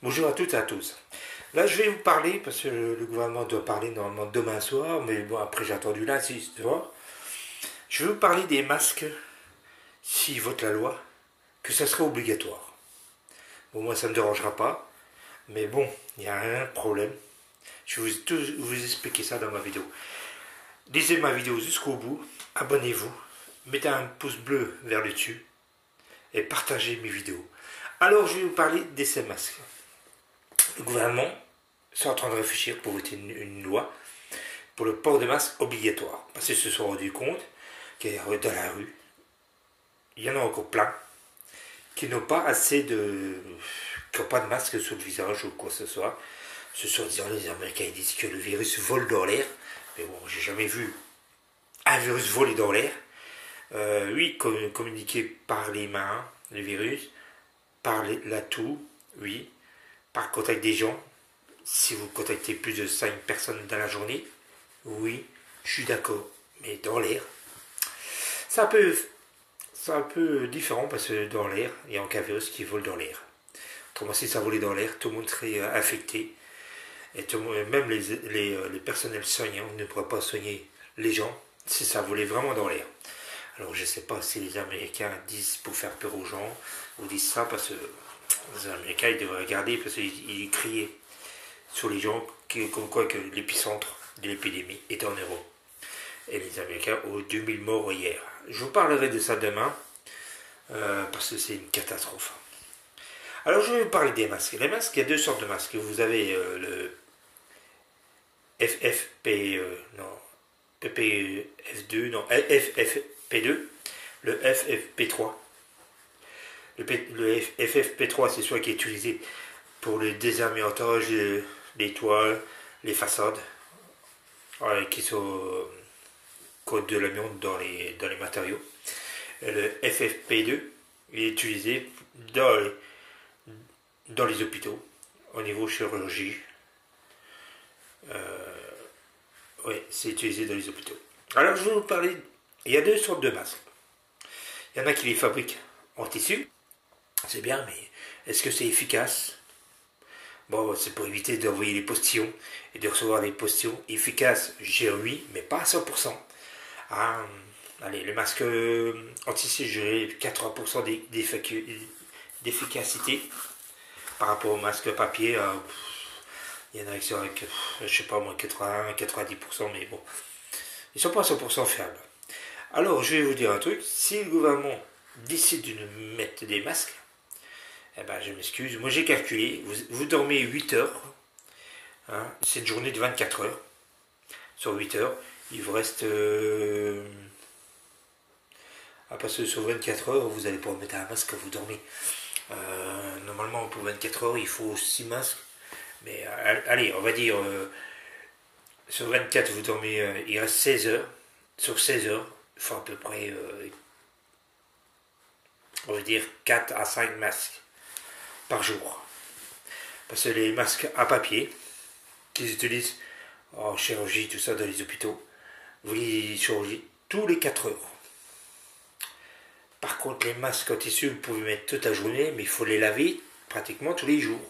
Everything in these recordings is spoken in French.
Bonjour à toutes et à tous. Là, je vais vous parler, parce que le gouvernement doit parler normalement demain soir, mais bon, après j'ai attendu lundi soir. Je vais vous parler des masques, s'ils votent la loi, que ça serait obligatoire. Bon, moi, ça ne me dérangera pas, mais bon, il y a un problème. Je vais vous expliquer ça dans ma vidéo. Lisez ma vidéo jusqu'au bout, abonnez-vous, mettez un pouce bleu vers le dessus et partagez mes vidéos. Alors, je vais vous parler de ces masques. Le gouvernement est en train de réfléchir pour voter une loi pour le port de masque obligatoire. Parce qu'ils se sont rendus compte qu'il y a dans la rue, il y en a encore plein qui n'ont pas assez de. Qui n'ont pas de masque sur le visage ou quoi que ce soit. Ce sont disant les Américains ils disent que le virus vole dans l'air. Mais bon, j'ai jamais vu un virus voler dans l'air. Oui, communiquer par les mains, le virus, par la toux, oui, par contact des gens. Si vous contactez plus de 5 personnes dans la journée, oui, je suis d'accord. Mais dans l'air, c'est un peu différent parce que dans l'air, il y a un virus qui vole dans l'air. Autrement, si ça volait dans l'air, tout le monde serait affecté. Et même les personnels soignants ne pourraient pas soigner les gens si ça volait vraiment dans l'air. Alors je ne sais pas si les Américains disent pour faire peur aux gens ou disent ça parce que les Américains ils devraient regarder parce qu'ils criaient sur les gens comme quoi que l'épicentre de l'épidémie est en Europe. Et les Américains ont 2000 morts hier. Je vous parlerai de ça demain parce que c'est une catastrophe. Alors je vais vous parler des masques. Les masques, il y a deux sortes de masques. Vous avez le non, PPF2, non, FFP2, le FFP3. Le FFP3, c'est celui qui est utilisé pour le désamiantage des toiles, les façades, qui sont code de l'amiante dans les matériaux. Et le FFP2 il est utilisé dans les hôpitaux, au niveau chirurgie. Oui, c'est utilisé dans les hôpitaux. Alors je vais vous parler, il y a deux sortes de masques. Il y en a qui les fabriquent en tissu, c'est bien, mais est-ce que c'est efficace? Bon, c'est pour éviter d'envoyer les postillons et de recevoir des postillons efficaces, j'ai oui, mais pas à 100%. Ah, allez, le masque en tissu, j'ai 80% d'efficacité par rapport au masque papier. Il y en a qui sont avec, je sais pas moi, 80, 90%, mais bon, ils sont pas à 100% fiables. Alors, je vais vous dire un truc, si le gouvernement décide de nous mettre des masques, eh ben, je m'excuse, moi j'ai calculé, vous dormez 8 heures, hein, c'est une journée de 24 heures, sur 8 heures, il vous reste... parce que sur 24 heures, vous allez pouvoir mettre un masque quand vous dormez. Normalement, pour 24 heures, il faut 6 masques. Mais allez, on va dire, sur 24, vous dormez, il reste 16 heures. Sur 16 heures, il faut à peu près, on va dire, 4 à 5 masques par jour. Parce que les masques à papier, qu'ils utilisent en chirurgie, tout ça, dans les hôpitaux, vous les chirurgiez tous les 4 heures. Par contre, les masques en tissu, vous pouvez mettre toute la journée, mais il faut les laver pratiquement tous les jours.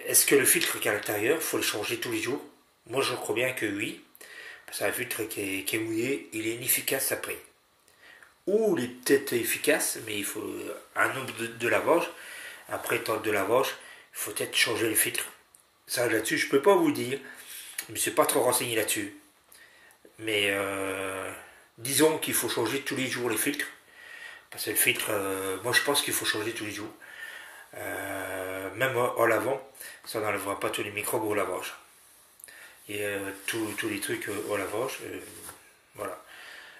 Est-ce que le filtre qui est à l'intérieur, il faut le changer tous les jours? Moi, je crois bien que oui. Parce qu'un filtre qui est mouillé, il est inefficace après. Ou il est peut-être efficace, mais il faut un nombre de lavages. Après tant de lavage, il faut peut-être changer le filtre. Ça, là-dessus, je ne peux pas vous dire. Je ne me suis pas trop renseigné là-dessus. Mais disons qu'il faut changer tous les jours les filtres. Parce que le filtre, moi je pense qu'il faut changer tous les jours. Même en lavant, ça n'enlèvera pas tous les microbes au lavage. Et tous les trucs au lavage, voilà.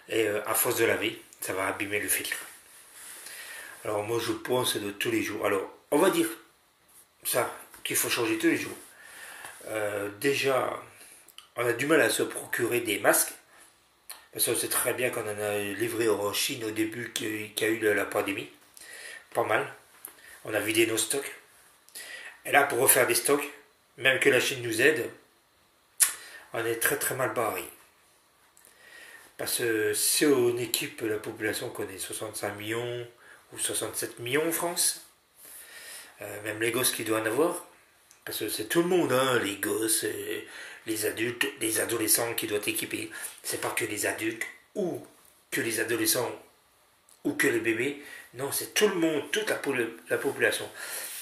Et à force de laver, ça va abîmer le filtre. Alors moi je pense de tous les jours. Alors on va dire ça, qu'il faut changer tous les jours. Déjà, on a du mal à se procurer des masques. Parce qu'on sait très bien qu'on en a livré en Chine au début qu'il y a eu la pandémie. Pas mal. On a vidé nos stocks. Et là, pour refaire des stocks, même que la Chine nous aide, on est très très mal barré. Parce que si on équipe la population qu'on est 65 millions ou 67 millions en France, même les gosses qui doivent en avoir, parce que c'est tout le monde, hein, les gosses, les adultes, les adolescents qui doivent équiper. C'est pas que les adultes ou que les adolescents ou que les bébés. Non, c'est tout le monde, toute la population.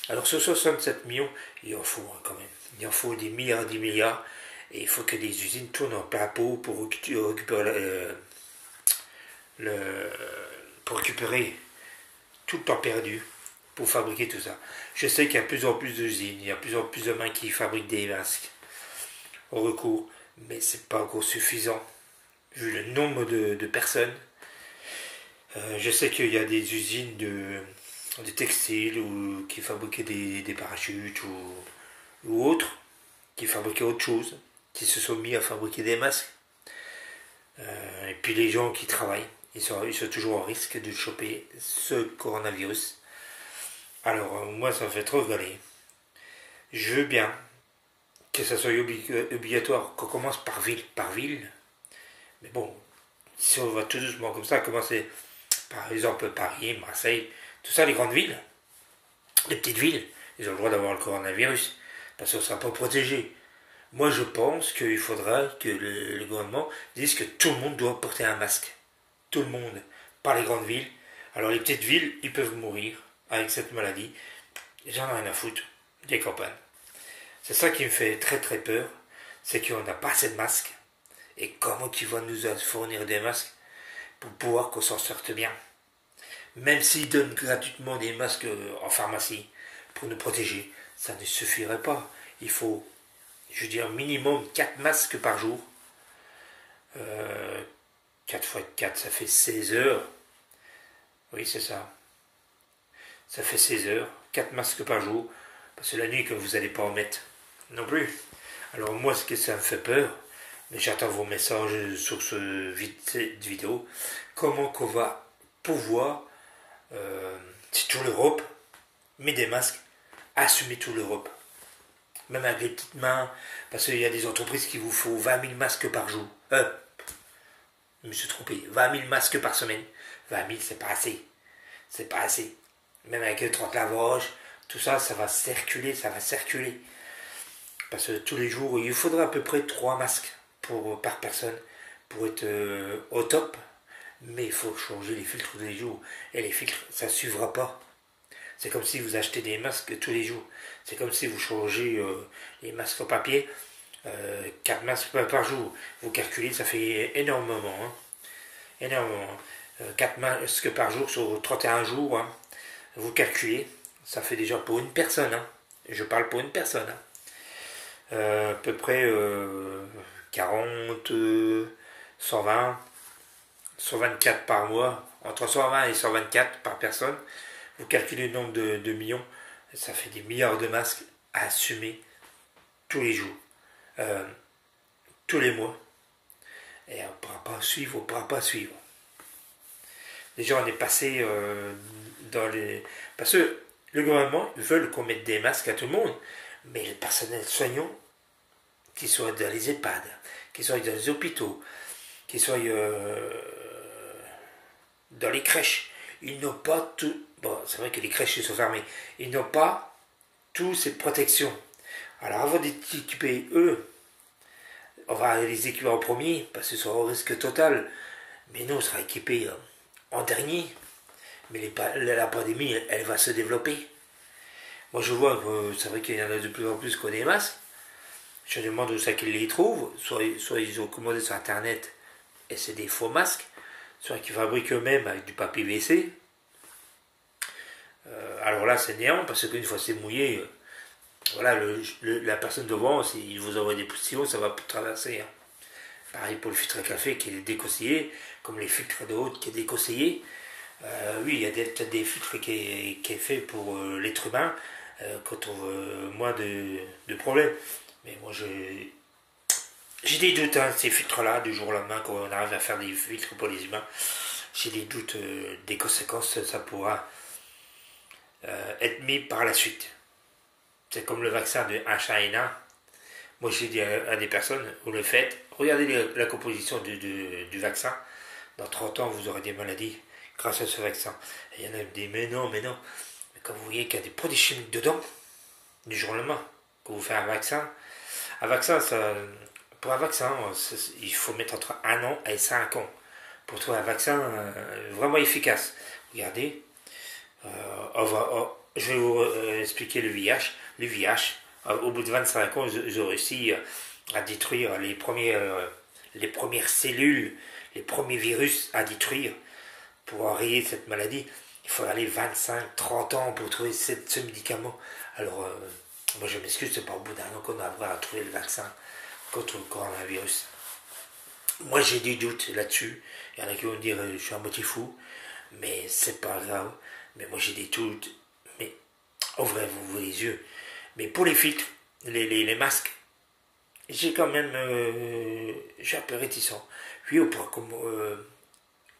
Alors sur 67 millions, il en faut quand même. Il en faut des milliards. Et il faut que les usines tournent en plein pot pour récupérer, pour récupérer tout le temps perdu pour fabriquer tout ça. Je sais qu'il y a de plus en plus d'usines, il y a de plus en plus de mains qui fabriquent des masques au recours, mais c'est pas encore suffisant vu le nombre de personnes. Je sais qu'il y a des usines de textiles ou qui fabriquaient des parachutes ou autres, qui fabriquaient autre chose, qui se sont mis à fabriquer des masques. Et puis les gens qui travaillent, ils sont toujours en risque de choper ce coronavirus. Alors moi ça me fait trop rigoler. Je veux bien que ça soit obligatoire, qu'on commence par ville. Mais bon, si on va tout doucement comme ça, commencer par exemple Paris, Marseille, tout ça, les grandes villes, les petites villes, ils ont le droit d'avoir le coronavirus, parce qu'on ne sera pas protégé. Moi je pense qu'il faudra que le gouvernement dise que tout le monde doit porter un masque. Tout le monde, par les grandes villes. Alors les petites villes, ils peuvent mourir avec cette maladie. J'en ai rien à foutre des campagnes. C'est ça qui me fait très très peur, c'est qu'on n'a pas assez de masques. Et comment ils vont nous fournir des masques pour pouvoir qu'on s'en sorte bien. Même s'ils donnent gratuitement des masques en pharmacie pour nous protéger, ça ne suffirait pas. Il faut, je veux dire, minimum 4 masques par jour. 4 fois 4, ça fait 16 heures. Oui, c'est ça. Ça fait 16 heures. 4 masques par jour. Parce que la nuit, que vous n'allez pas en mettre non plus. Alors moi, ce que ça me fait peur, mais j'attends vos messages sur cette vidéo, comment qu'on va pouvoir, si toute l'Europe met des masques, assumer toute l'Europe. Même avec les petites mains, parce qu'il y a des entreprises qui vous font 20 000 masques par jour. Je me suis trompé, 20 000 masques par semaine. 20 000, c'est pas assez. C'est pas assez. Même avec le 30 lavages, tout ça, ça va circuler. Parce que tous les jours, il faudra à peu près 3 masques par personne pour être au top. Mais il faut changer les filtres tous les jours. Et les filtres, ça ne suivra pas. C'est comme si vous achetez des masques tous les jours. C'est comme si vous changez les masques en papier. 4 masques par jour. Vous calculez, ça fait énormément. Hein. Énormément. 4 masques par jour sur 31 jours. Hein. Vous calculez, ça fait déjà pour une personne. Hein. Je parle pour une personne. Hein. À peu près 40, 120, 124 par mois. Entre 120 et 124 par personne. Vous calculez le nombre de millions. Ça fait des milliards de masques à assumer tous les jours. Tous les mois. Et on ne pourra pas suivre. Déjà, on est passé dans les... Parce que le gouvernement veut qu'on mette des masques à tout le monde, mais le personnel soignant, qui soit dans les EHPAD, qui soit dans les hôpitaux, qui soit dans les crèches, ils n'ont pas tout... Bon, c'est vrai que les crèches sont fermées. Ils n'ont pas toutes ces protections. Alors, avant d'équiper eux, on va les équiper en premier, parce que ce sera au risque total. Mais nous, on sera équipés en dernier. Mais la pandémie, elle va se développer. Moi, je vois que c'est vrai qu'il y en a de plus en plus qui ont des masques. Je me demande où c'est qu'ils les trouvent. Soit ils ont commandé sur Internet et c'est des faux masques. Soit qu'ils fabriquent eux-mêmes avec du papier WC. Alors là, c'est néant, parce qu'une fois c'est mouillé, voilà, la personne devant, s'il vous envoie des poussillons, ça va traverser. Hein. Pareil pour le filtre à café qui est déconseillé, comme les filtres d'eau qui est déconseillé. Oui, il y a peut-être des filtres qui est fait pour l'être humain, quand on veut moins de problèmes. Mais moi, j'ai des doutes, hein, ces filtres-là, du jour au lendemain, quand on arrive à faire des filtres pour les humains. J'ai des doutes des conséquences, ça pourra être mis par la suite. C'est comme le vaccin de H1N1. Moi, j'ai dit à des personnes, vous le faites, regardez la composition du vaccin. Dans 30 ans, vous aurez des maladies grâce à ce vaccin. Et il y en a qui disent, mais non. Mais quand vous voyez qu'il y a des produits chimiques dedans, du jour au lendemain, quand vous faites un vaccin, pour un vaccin, il faut mettre entre 1 an et 5 ans pour trouver un vaccin vraiment efficace. Regardez, je vais vous expliquer le VIH. Le VIH, au bout de 25 ans, ils ont réussi à détruire les premières cellules, les premiers virus à détruire pour enrayer cette maladie. Il faut aller 25-30 ans pour trouver ce médicament. Alors, moi je m'excuse, c'est pas au bout d'un an qu'on a trouvé le vaccin contre le coronavirus. Moi j'ai des doutes là-dessus. Il y en a qui vont me dire je suis un moitié fou, mais c'est pas grave. Mais moi j'ai des doutes. Mais ouvrez-vous les yeux. Mais pour les filtres, les masques, j'ai quand même. Je suis un peu réticent. Puis on pourra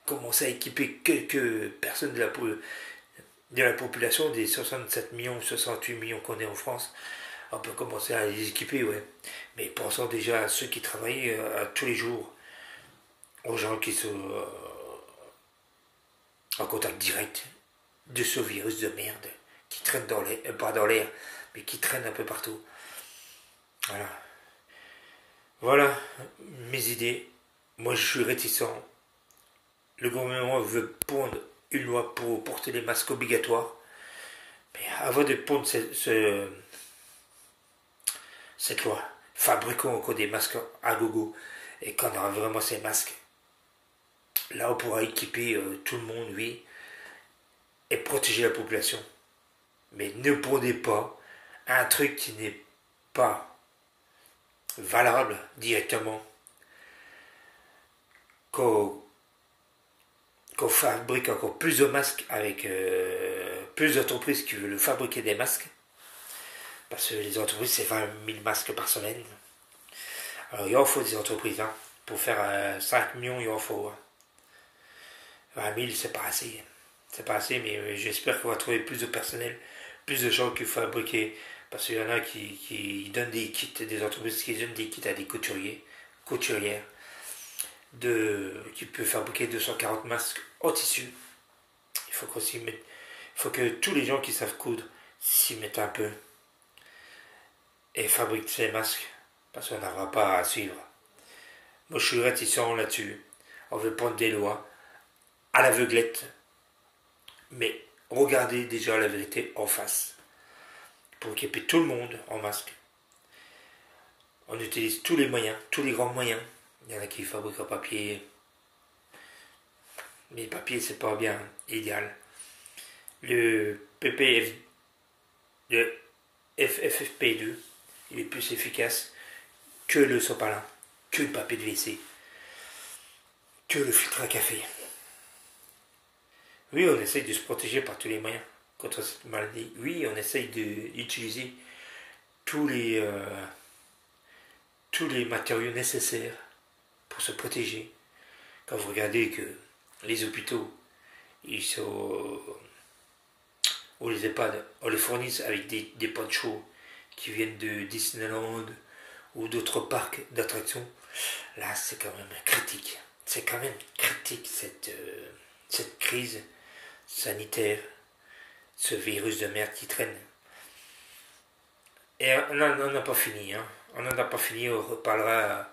commencer à équiper quelques personnes de la population, des 67 millions, 68 millions qu'on est en France. On peut commencer à les équiper, ouais. Mais pensons déjà à ceux qui travaillent tous les jours, aux gens qui sont en contact direct de ce virus de merde qui traîne dans l'air, pas dans l'air, mais qui traîne un peu partout. Voilà. Voilà mes idées. Moi je suis réticent. Le gouvernement veut pondre une loi pour porter les masques obligatoires. Mais avant de pondre cette loi, fabriquons encore des masques à gogo. Et quand on aura vraiment ces masques, là on pourra équiper tout le monde, oui, et protéger la population. Mais ne pondez pas un truc qui n'est pas valable directement. Qu'on fabrique encore plus de masques avec plus d'entreprises qui veulent fabriquer des masques. Parce que les entreprises, c'est 20 000 masques par semaine. Alors il en faut des entreprises. Hein. Pour faire 5 millions, il en faut 20 000, c'est pas assez. C'est pas assez, mais j'espère qu'on va trouver plus de personnel, plus de gens qui fabriquent. Parce qu'il y en a qui donnent des kits, des entreprises qui donnent des kits à des couturières, qui peuvent fabriquer 240 masques en tissu. Il faut qu'on s'y mette. Il faut que tous les gens qui savent coudre s'y mettent un peu et fabriquent ces masques, parce qu'on n'aura pas à suivre. Moi je suis réticent là-dessus. On veut prendre des lois à l'aveuglette, mais regardez déjà la vérité en face. Pour équiper tout le monde en masque, on utilise tous les moyens, tous les grands moyens. Il y en a qui fabriquent en papier, mais le papier c'est pas bien idéal. Le FFP2, il est plus efficace que le sopalin, que le papier de WC, que le filtre à café. Oui, on essaye de se protéger par tous les moyens contre cette maladie. Oui, on essaye d'utiliser tous les matériaux nécessaires pour se protéger. Quand vous regardez que les hôpitaux, ils sont, ou les EHPAD, on les fournisse avec des ponchos qui viennent de Disneyland ou d'autres parcs d'attractions, là c'est quand même critique. C'est quand même critique cette crise sanitaire, ce virus de merde qui traîne. Et on n'en a pas fini, hein. On n'en a pas fini, on reparlera,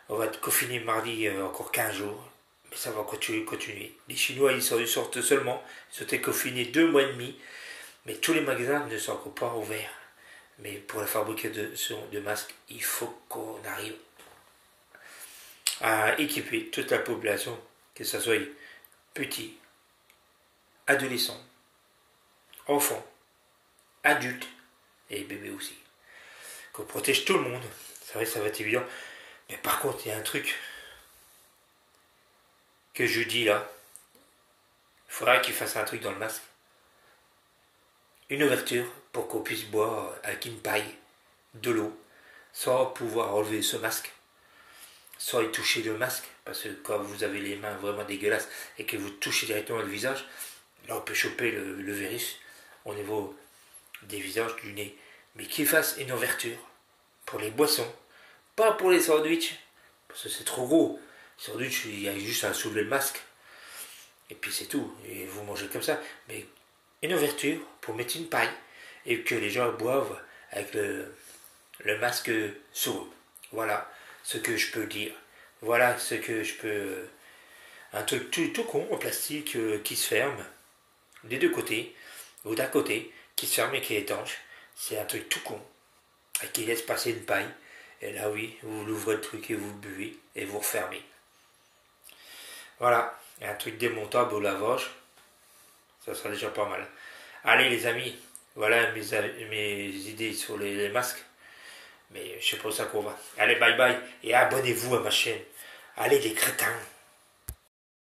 on va être confiné mardi encore 15 jours, mais ça va continuer. Les Chinois, ils sortent seulement, ils sont confinés 2 mois et demi, mais tous les magasins ne sont encore pas ouverts. Mais pour la fabrication de masques, il faut qu'on arrive à équiper toute la population, que ce soit petits, adolescents, enfants, adultes et bébés aussi. Qu'on protège tout le monde. C'est vrai, ça va être évident. Mais par contre, il y a un truc que je dis là. Il faudra qu'il fasse un truc dans le masque. Une ouverture pour qu'on puisse boire avec une paille de l'eau sans pouvoir enlever ce masque, sans y toucher le masque, parce que quand vous avez les mains vraiment dégueulasses et que vous touchez directement le visage, là on peut choper le virus au niveau des visages, du nez. Mais qu'il fasse une ouverture pour les boissons, pas pour les sandwichs, parce que c'est trop gros. Les sandwichs, il y a juste à soulever le masque, et puis c'est tout, et vous mangez comme ça. Mais une ouverture pour mettre une paille et que les gens boivent avec le masque sous eux. Voilà ce que je peux dire. Voilà ce que je peux... Un truc tout con en plastique qui se ferme des deux côtés, ou d'un côté, qui se ferme et qui est étanche. C'est un truc tout con, et qui laisse passer une paille. Et là, oui, vous l'ouvrez le truc et vous le buvez, et vous refermez. Voilà, un truc démontable au lavage, ça sera déjà pas mal. Allez les amis, voilà mes idées sur les masques. Mais je sais pas où ça qu'on va. Allez, bye bye, et abonnez-vous à ma chaîne. Allez les crétins.